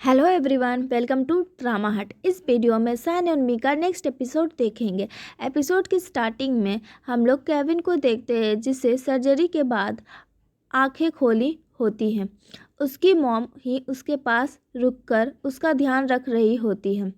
Hello everyone, welcome to Drama Hut. इस video में San और मीका नेक्स्ट एपिसोड देखेंगे। एपिसोड की स्टार्टिंग में हम लोग केविन को देखते हैं जिसे सर्जरी के बाद आंखें खोली होती हैं। उसकी मॉम ही उसके पास रुककर उसका ध्यान रख रही होती है।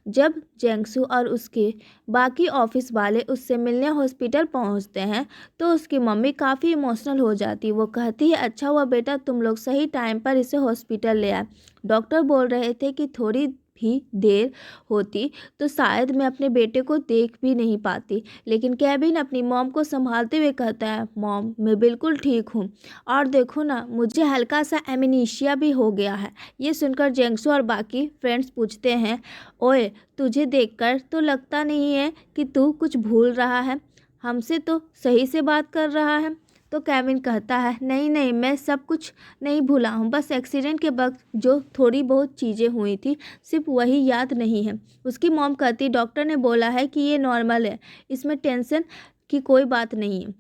जब जेंगसू और उसके बाकी ऑफिस वाले उससे मिलने हॉस्पिटल पहुंचते हैं तो उसकी मम्मी काफ़ी इमोशनल हो जाती। वो कहती है, अच्छा हुआ बेटा तुम लोग सही टाइम पर इसे हॉस्पिटल ले आए। डॉक्टर बोल रहे थे कि थोड़ी भी देर होती तो शायद मैं अपने बेटे को देख भी नहीं पाती। लेकिन केविन अपनी मॉम को संभालते हुए कहता है, मॉम मैं बिल्कुल ठीक हूँ और देखो ना मुझे हल्का सा एमनीशिया भी हो गया है। ये सुनकर जेंगसू और बाकी फ्रेंड्स पूछते हैं, ओए तुझे देखकर तो लगता नहीं है कि तू कुछ भूल रहा है, हमसे तो सही से बात कर रहा है। तो केविन कहता है, नहीं नहीं मैं सब कुछ नहीं भूला हूँ, बस एक्सीडेंट के वक्त जो थोड़ी बहुत चीज़ें हुई थी सिर्फ वही याद नहीं है। उसकी मॉम कहती, डॉक्टर ने बोला है कि ये नॉर्मल है, इसमें टेंशन की कोई बात नहीं है।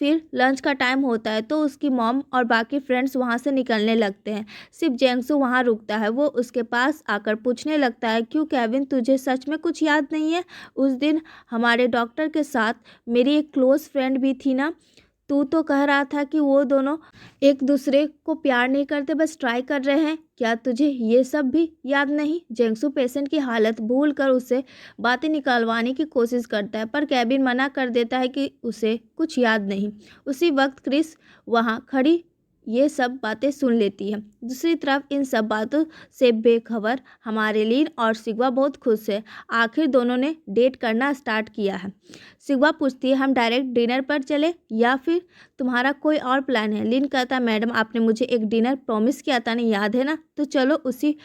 फिर लंच का टाइम होता है तो उसकी मॉम और बाकी फ्रेंड्स वहाँ से निकलने लगते हैं। सिर्फ जेंगसू वहाँ रुकता है। वो उसके पास आकर पूछने लगता है, क्यों केविन तुझे सच में कुछ याद नहीं है? उस दिन हमारे डॉक्टर के साथ मेरी एक क्लोज फ्रेंड भी थी ना, तू तो कह रहा था कि वो दोनों एक दूसरे को प्यार नहीं करते, बस ट्राई कर रहे हैं। क्या तुझे ये सब भी याद नहीं? जेंगसू पेशेंट की हालत भूल कर उसे बातें निकालवाने की कोशिश करता है पर केविन मना कर देता है कि उसे कुछ याद नहीं। उसी वक्त क्रिस वहाँ खड़ी ये सब बातें सुन लेती है। दूसरी तरफ इन सब बातों से बेखबर हमारे लीन और सिग्वा बहुत खुश है। आखिर दोनों ने डेट करना स्टार्ट किया है। सिग्वा पूछती है, हम डायरेक्ट डिनर पर चले या फिर तुम्हारा कोई और प्लान है? लीन कहता है, मैडम आपने मुझे एक डिनर प्रॉमिस किया था ना, याद है ना? तो चलो उसी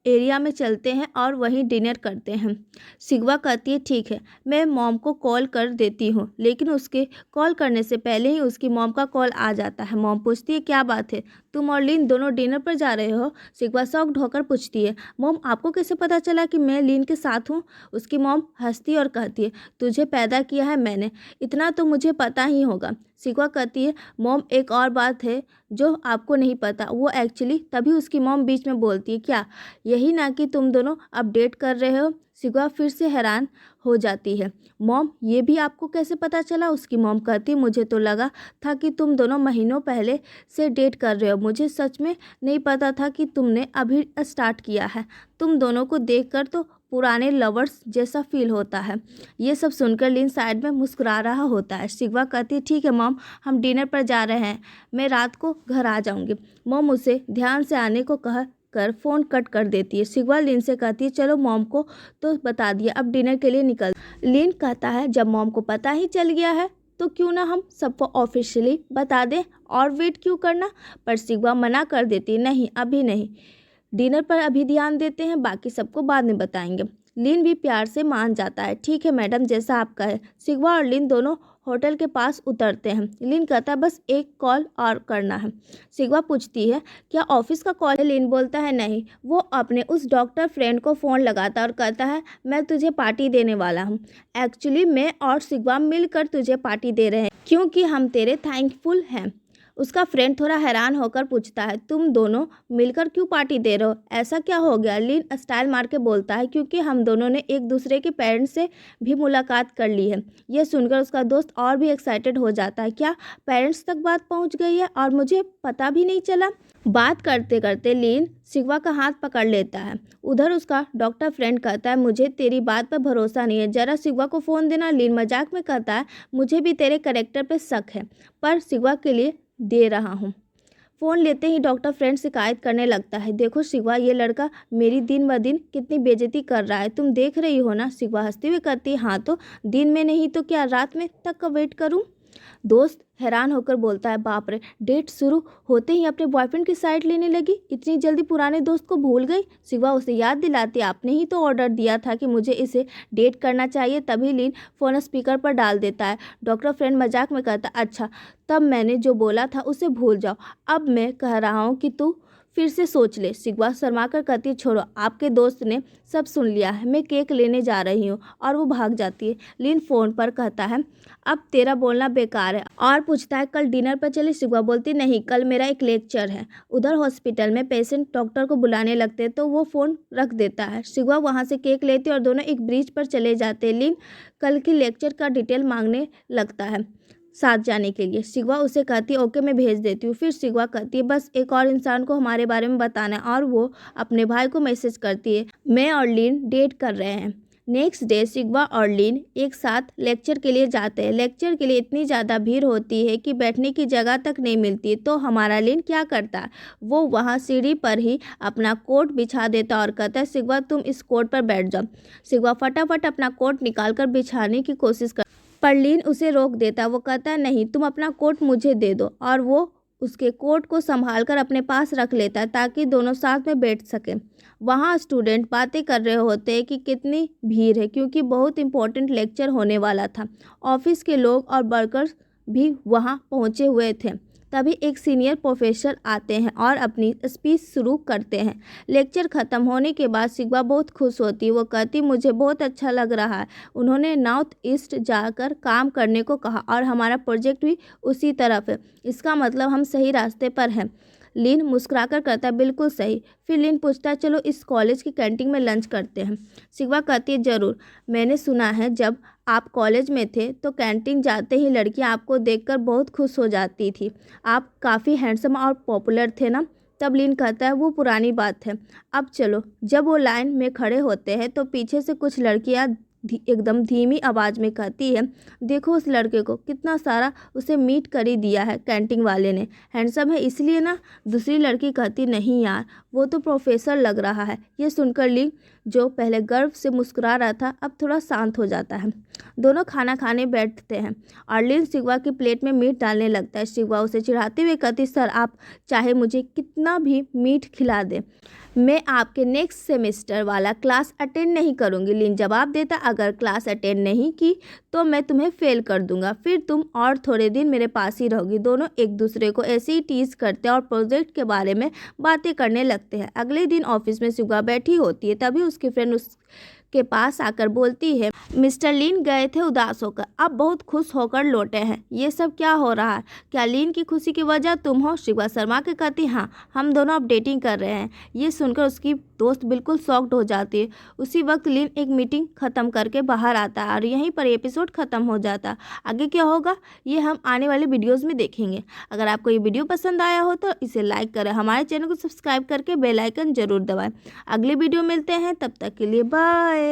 एरिया में चलते हैं और वहीं डिनर करते हैं। सिग्वा कहती है, ठीक है मैं मॉम को कॉल कर देती हूँ। लेकिन उसके कॉल करने से पहले ही उसकी मॉम का कॉल आ जाता है। मॉम पूछती है, क्या बात है, तुम और लीन दोनों डिनर पर जा रहे हो? सिग्वा शॉक्ड होकर पूछती है, मॉम आपको कैसे पता चला कि मैं लीन के साथ हूँ? उसकी मॉम हंसती और कहती है, तुझे पैदा किया है मैंने, इतना तो मुझे पता ही होगा। सिग्वा कहती है, मॉम एक और बात है जो आपको नहीं पता। वो एक्चुअली तभी उसकी मॉम बीच में बोलती है, क्या यही ना कि तुम दोनों अपडेट कर रहे हो? सिग्वा फिर से हैरान हो जाती है, मॉम ये भी आपको कैसे पता चला? उसकी मॉम कहती है, मुझे तो लगा था कि तुम दोनों महीनों पहले से डेट कर रहे हो, मुझे सच में नहीं पता था कि तुमने अभी स्टार्ट किया है। तुम दोनों को देखकर तो पुराने लवर्स जैसा फील होता है। ये सब सुनकर लिन साइड में मुस्कुरा रहा होता है। सिग्वा कहती है, ठीक है मॉम हम डिनर पर जा रहे हैं, मैं रात को घर आ जाऊंगी। मॉम उसे ध्यान से आने को कह कर फ़ोन कट कर देती है। सिग्वा लिन से कहती है, चलो मॉम को तो बता दिया, अब डिनर के लिए निकल। लिन कहता है, जब मॉम को पता ही चल गया है तो क्यों ना हम सबको ऑफिशियली बता दें, और वेट क्यों करना? पर सिग्वा मना कर देती है, नहीं अभी नहीं, डिनर पर अभी ध्यान देते हैं, बाकी सबको बाद में बताएंगे। लिन भी प्यार से मान जाता है, ठीक है मैडम जैसा आप कहें। सिग्वा और लिन दोनों होटल के पास उतरते हैं। लिन कहता है, बस एक कॉल और करना है। सिग्वा पूछती है, क्या ऑफिस का कॉल है? लिन बोलता है, नहीं। वो अपने उस डॉक्टर फ्रेंड को फ़ोन लगाता है और कहता है, मैं तुझे पार्टी देने वाला हूँ। एक्चुअली मैं और सिग्वा मिलकर तुझे पार्टी दे रहे हैं क्योंकि हम तेरे थैंकफुल हैं। उसका फ्रेंड थोड़ा हैरान होकर पूछता है, तुम दोनों मिलकर क्यों पार्टी दे रहे हो, ऐसा क्या हो गया? लिन स्टाइल मार के बोलता है, क्योंकि हम दोनों ने एक दूसरे के पेरेंट्स से भी मुलाकात कर ली है। यह सुनकर उसका दोस्त और भी एक्साइटेड हो जाता है, क्या पेरेंट्स तक बात पहुंच गई है और मुझे पता भी नहीं चला? बात करते करते लिन सिग्वा का हाथ पकड़ लेता है। उधर उसका डॉक्टर फ्रेंड कहता है, मुझे तेरी बात पर भरोसा नहीं है, जरा सिग्वा को फ़ोन देना। लिन मजाक में कहता है, मुझे भी तेरे कैरेक्टर पर शक है पर सिग्वा के लिए दे रहा हूँ। फ़ोन लेते ही डॉक्टर फ्रेंड शिकायत करने लगता है, देखो सिग्वा ये लड़का मेरी दिन ब दिन कितनी बेइज्जती कर रहा है, तुम देख रही हो ना? सिग्वा हंसती हुई कहती है, हाँ तो दिन में नहीं तो क्या रात में तक का वेट करूँ? दोस्त हैरान होकर बोलता है, बाप रे, डेट शुरू होते ही अपने बॉयफ्रेंड की साइड लेने लगी, इतनी जल्दी पुराने दोस्त को भूल गई। सिग्वा उसे याद दिलाती, आपने ही तो ऑर्डर दिया था कि मुझे इसे डेट करना चाहिए। तभी लीन फ़ोन स्पीकर पर डाल देता है। डॉक्टर फ्रेंड मजाक में कहता, अच्छा तब मैंने जो बोला था उसे भूल जाओ, अब मैं कह रहा हूँ कि तू फिर से सोच ले। शिगवा शर्मा कर कहती है, छोड़ो, आपके दोस्त ने सब सुन लिया है, मैं केक लेने जा रही हूँ, और वो भाग जाती है। लिन फ़ोन पर कहता है, अब तेरा बोलना बेकार है, और पूछता है कल डिनर पर चले। शिगवा बोलती, नहीं, कल मेरा एक लेक्चर है। उधर हॉस्पिटल में पेशेंट डॉक्टर को बुलाने लगते हैं तो वो फ़ोन रख देता है। शिगवा वहाँ से केक लेती है और दोनों एक ब्रिज पर चले जाते हैं। लिन कल की लेक्चर का डिटेल मांगने लगता है साथ जाने के लिए। शिगवा उसे कहती है, ओके, मैं भेज देती हूँ। फिर शिगवा कहती है, बस एक और इंसान को हमारे बारे में बताना है, और वो अपने भाई को मैसेज करती है, मैं और लिन डेट कर रहे हैं। नेक्स्ट डे शिगवा और लिन एक साथ लेक्चर के लिए जाते हैं। लेक्चर के लिए इतनी ज़्यादा भीड़ होती है कि बैठने की जगह तक नहीं मिलती। तो हमारा लिन क्या करता है, वो वहाँ सीढ़ी पर ही अपना कोट बिछा देता और कहता है, शिगवा तुम इस कोट पर बैठ जाओ। शिगवा फटाफट अपना कोट निकाल कर बिछाने की कोशिश कर, पर लिन उसे रोक देता। वो कहता है, नहीं, तुम अपना कोट मुझे दे दो, और वो उसके कोट को संभालकर अपने पास रख लेता है ताकि दोनों साथ में बैठ सकें। वहाँ स्टूडेंट बातें कर रहे होते हैं कि कितनी भीड़ है, क्योंकि बहुत इंपॉर्टेंट लेक्चर होने वाला था। ऑफिस के लोग और वर्कर्स भी वहाँ पहुँचे हुए थे। तभी एक सीनियर प्रोफेसर आते हैं और अपनी स्पीच शुरू करते हैं। लेक्चर ख़त्म होने के बाद शिगवा बहुत खुश होती है। वो कहती, मुझे बहुत अच्छा लग रहा है, उन्होंने नॉर्थ ईस्ट जाकर काम करने को कहा और हमारा प्रोजेक्ट भी उसी तरफ है, इसका मतलब हम सही रास्ते पर हैं। लिन मुस्कुराकर कहता है, बिल्कुल सही। फिर लिन पूछता है, चलो इस कॉलेज की कैंटीन में लंच करते हैं। शिगवा कहती है, ज़रूर, मैंने सुना है जब आप कॉलेज में थे तो कैंटीन जाते ही लड़कियां आपको देखकर बहुत खुश हो जाती थी, आप काफ़ी हैंडसम और पॉपुलर थे ना। तब लिन कहता है, वो पुरानी बात है, अब चलो। जब वो लाइन में खड़े होते हैं तो पीछे से कुछ लड़कियां एकदम धीमी आवाज़ में कहती है, देखो उस लड़के को, कितना सारा उसे मीट करी दिया है कैंटीन वाले ने, हैंडसम है इसलिए ना। दूसरी लड़की कहती, नहीं यार, वो तो प्रोफेसर लग रहा है। ये सुनकर लिन, जो पहले गर्व से मुस्कुरा रहा था, अब थोड़ा शांत हो जाता है। दोनों खाना खाने बैठते हैं और लिन शिगवा की प्लेट में मीट डालने लगता है। शिगवा उसे चिढ़ाते हुए कहती, सर, आप चाहे मुझे कितना भी मीट खिला दें, मैं आपके नेक्स्ट सेमेस्टर वाला क्लास अटेंड नहीं करूंगी। लिन जवाब देता, अगर क्लास अटेंड नहीं की तो मैं तुम्हें फेल कर दूंगा, फिर तुम और थोड़े दिन मेरे पास ही रहोगी। दोनों एक दूसरे को ऐसे ही टीज करते हैं और प्रोजेक्ट के बारे में बातें करने लगते हैं। अगले दिन ऑफिस में शिगवा बैठी होती है, तभी उसकी फ्रेंड उसके पास आकर बोलती है, मिस्टर लिन गए थे उदास होकर, अब बहुत खुश होकर लौटे हैं, ये सब क्या हो रहा है? क्या लिन की खुशी की वजह तुम हो? शिगवा शर्मा के कहती, हाँ, हम दोनों अब डेटिंग कर रहे हैं। ये सुनकर उसकी दोस्त बिल्कुल शॉक्ड हो जाती है। उसी वक्त लिन एक मीटिंग ख़त्म करके बाहर आता है और यहीं पर एपिसोड ख़त्म हो जाता है। आगे क्या होगा ये हम आने वाले वीडियोज़ में देखेंगे। अगर आपको ये वीडियो पसंद आया हो तो इसे लाइक करें, हमारे चैनल को सब्सक्राइब करके बेल आइकन ज़रूर दबाएं। अगले वीडियो मिलते हैं, तब तक के लिए बाय।